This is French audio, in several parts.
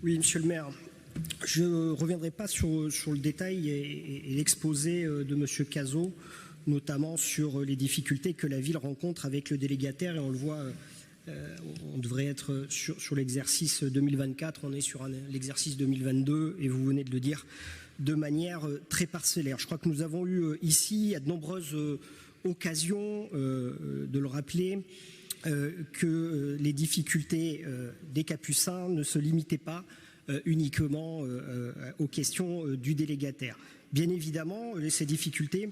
Oui, monsieur le maire, je ne reviendrai pas sur le détail et l'exposé de monsieur Cazot, notamment sur les difficultés que la ville rencontre avec le délégataire, et on le voit, on devrait être sur l'exercice 2024, on est sur l'exercice 2022, et vous venez de le dire, de manière très parcellaire. Je crois que nous avons eu ici à de nombreuses occasions de le rappeler, que les difficultés des Capucins ne se limitaient pas uniquement aux questions du délégataire. Bien évidemment, ces difficultés,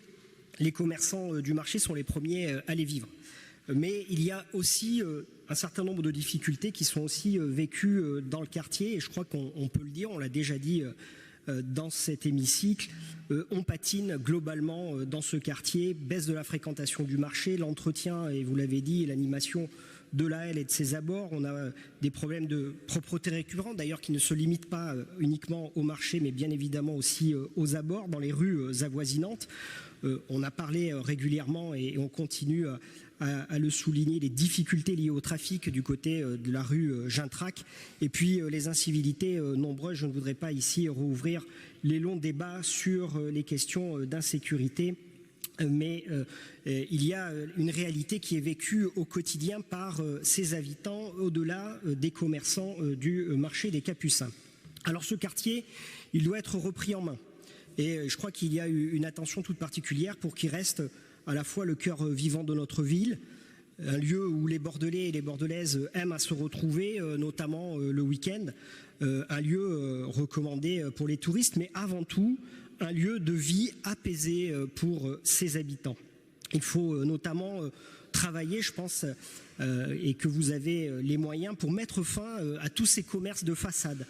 les commerçants du marché sont les premiers à les vivre. Mais il y a aussi un certain nombre de difficultés qui sont aussi vécues dans le quartier, et je crois qu'on peut le dire, on l'a déjà dit dans cet hémicycle, on patine globalement dans ce quartier, baisse de la fréquentation du marché, l'entretien, et vous l'avez dit, l'animation de la halle et de ses abords. On a des problèmes de propreté récurrents, d'ailleurs qui ne se limitent pas uniquement au marché, mais bien évidemment aussi aux abords, dans les rues avoisinantes. On a parlé régulièrement et on continue à le souligner, les difficultés liées au trafic du côté de la rue Gintrac, et puis les incivilités nombreuses. Je ne voudrais pas ici rouvrir les longs débats sur les questions d'insécurité, mais il y a une réalité qui est vécue au quotidien par ses habitants, au-delà des commerçants du marché des Capucins. Alors ce quartier, il doit être repris en main, et je crois qu'il y a eu une attention toute particulière pour qu'il reste à la fois le cœur vivant de notre ville, un lieu où les Bordelais et les Bordelaises aiment à se retrouver, notamment le week-end, un lieu recommandé pour les touristes, mais avant tout un lieu de vie apaisé pour ses habitants. Il faut notamment travailler, je pense, et que vous avez les moyens pour mettre fin à tous ces commerces de façade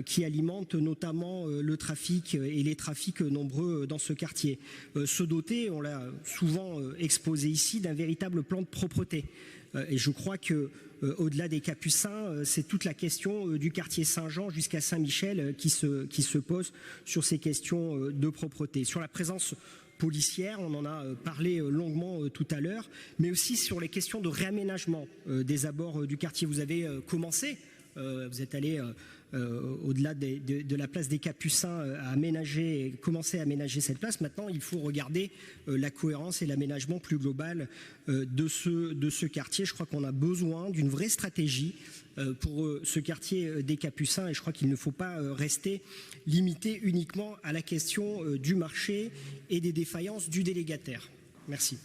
qui alimentent notamment le trafic et les trafics nombreux dans ce quartier. Se doter, on l'a souvent exposé ici, d'un véritable plan de propreté. Et je crois que au-delà des Capucins, c'est toute la question du quartier Saint-Jean jusqu'à Saint-Michel qui se pose sur ces questions de propreté. Sur la présence policière, on en a parlé longuement tout à l'heure, mais aussi sur les questions de réaménagement des abords du quartier. Vous avez commencé, vous êtes allé au-delà de la place des Capucins à aménager, commencer à aménager cette place. Maintenant, il faut regarder la cohérence et l'aménagement plus global de ce quartier. Je crois qu'on a besoin d'une vraie stratégie pour ce quartier des Capucins, et je crois qu'il ne faut pas rester limité uniquement à la question du marché et des défaillances du délégataire. Merci.